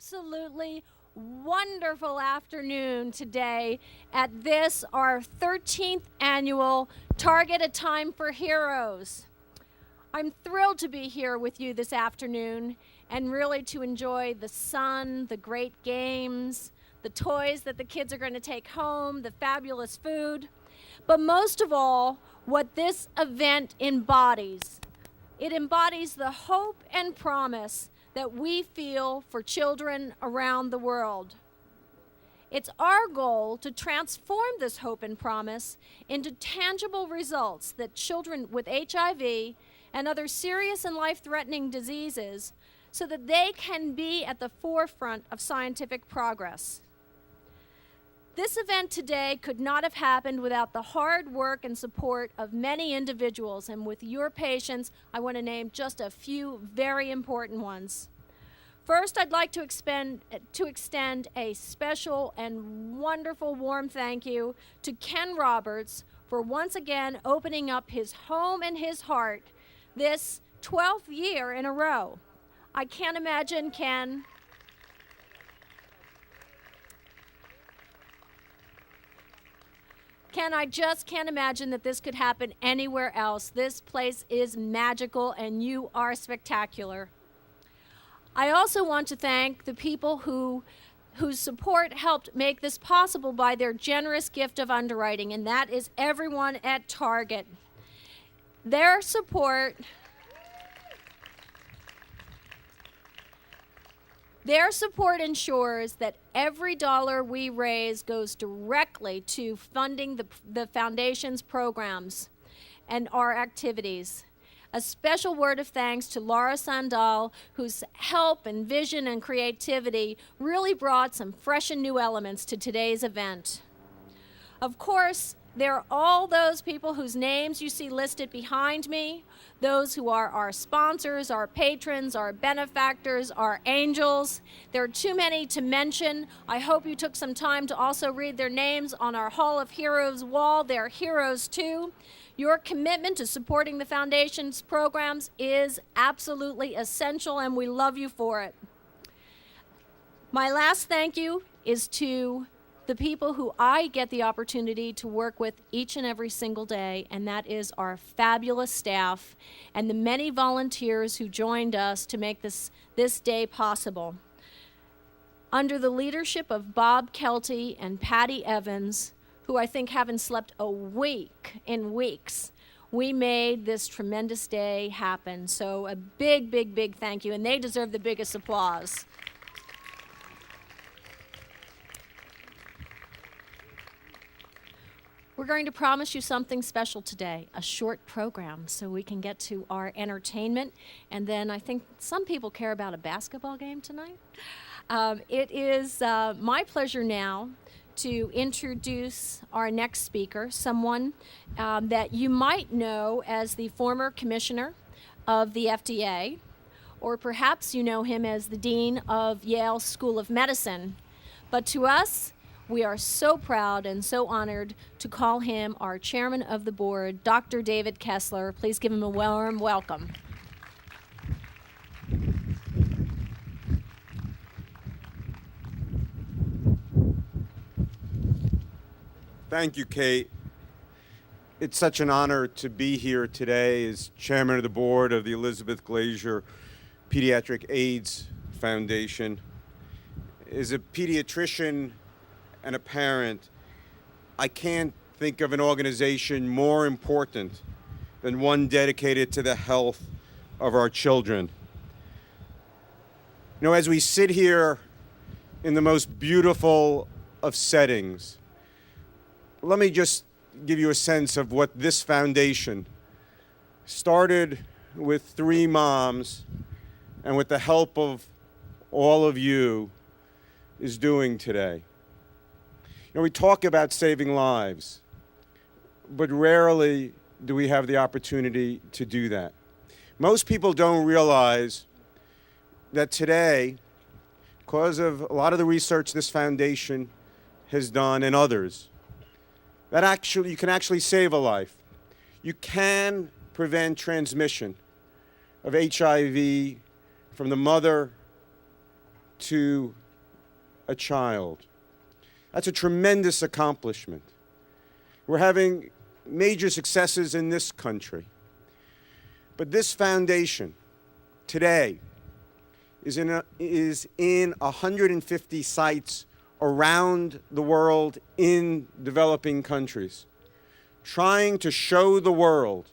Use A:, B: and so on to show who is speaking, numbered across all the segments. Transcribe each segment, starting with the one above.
A: absolutely wonderful afternoon today at this, our 13th annual Target a Time for Heroes. I'm thrilled to be here with you this afternoon and really to enjoy the sun, the great games, the toys that the kids are going to take home, the fabulous food, but most of all, what this event embodies. It embodies the hope and promise that we feel for children around the world. It's our goal to transform this hope and promise into tangible results that children with HIV and other serious and life-threatening diseases so that they can be at the forefront of scientific progress. This event today could not have happened without the hard work and support of many individuals, and with your patience, I want to name just a few very important ones. First, I'd like to extend a special and wonderful warm thank you to Ken Roberts for once again opening up his home and his heart this 12th year in a row. I can't imagine, Ken, I just can't imagine that this could happen anywhere else. This place is magical and you are spectacular. I also want to thank the people whose support helped make this possible by their generous gift of underwriting, and that is everyone at Target. Their support ensures that every dollar we raise goes directly to funding the Foundation's programs and our activities. A special word of thanks to Laura Sandal, whose help and vision and creativity really brought some fresh and new elements to today's event. Of course, there are all those people whose names you see listed behind me, those who are our sponsors, our patrons, our benefactors, our angels. There are too many to mention. I hope you took some time to also read their names on our Hall of Heroes wall. They're heroes too. Your commitment to supporting the Foundation's programs is absolutely essential, and we love you for it. My last thank you is to the people who I get the opportunity to work with each and every single day, and that is our fabulous staff and the many volunteers who joined us to make this day possible. Under the leadership of Bob Kelty and Patty Evans, who I think haven't slept a week in weeks, we made this tremendous day happen. So a big, big, big thank you, and they deserve the biggest applause. We're going to promise you something special today, a short program, so we can get to our entertainment. And then I think some people care about a basketball game tonight. It is my pleasure now to introduce our next speaker, someone that you might know as the former commissioner of the FDA, or perhaps you know him as the dean of Yale School of Medicine. But to us, we are so proud and so honored to call him our chairman of the board, Dr. David Kessler. Please give him a warm welcome.
B: Thank you, Kate. It's such an honor to be here today as chairman of the board of the Elizabeth Glaser Pediatric AIDS Foundation. As a pediatrician and a parent, I can't think of an organization more important than one dedicated to the health of our children. You know, as we sit here in the most beautiful of settings, let me just give you a sense of what this foundation started with 3 moms and with the help of all of you is doing today. You know, we talk about saving lives, but rarely do we have the opportunity to do that. Most people don't realize that today, because of a lot of the research this foundation has done and others, that you can actually save a life. You can prevent transmission of HIV from the mother to a child. That's a tremendous accomplishment. We're having major successes in this country. But this foundation today is in 150 sites around the world in developing countries, trying to show the world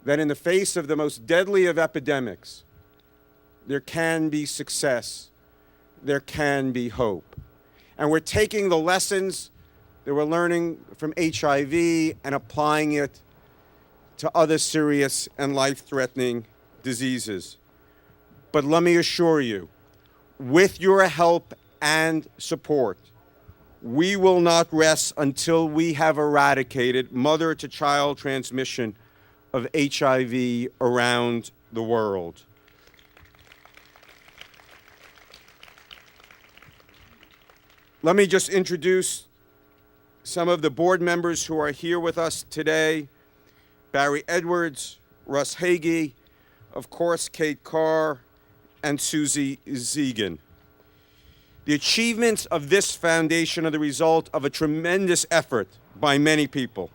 B: that in the face of the most deadly of epidemics, there can be success, there can be hope. And we're taking the lessons that we're learning from HIV and applying it to other serious and life-threatening diseases. But let me assure you, with your help and support, we will not rest until we have eradicated mother-to-child transmission of HIV around the world. Let me just introduce some of the board members who are here with us today. Barry Edwards, Russ Hagee, of course, Kate Carr, and Susie Zegan. The achievements of this foundation are the result of a tremendous effort by many people.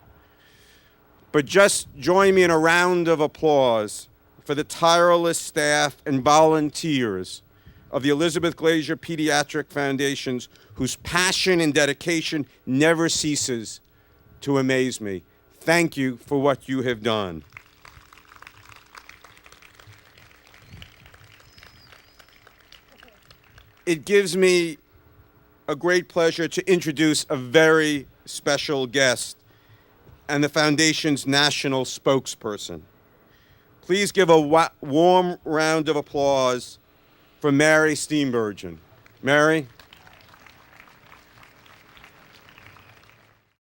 B: But just join me in a round of applause for the tireless staff and volunteers of the Elizabeth Glaser Pediatric Foundations, whose passion and dedication never ceases to amaze me. Thank you for what you have done. It gives me a great pleasure to introduce a very special guest and the Foundation's national spokesperson. Please give a warm round of applause for Mary Steenburgen. Mary.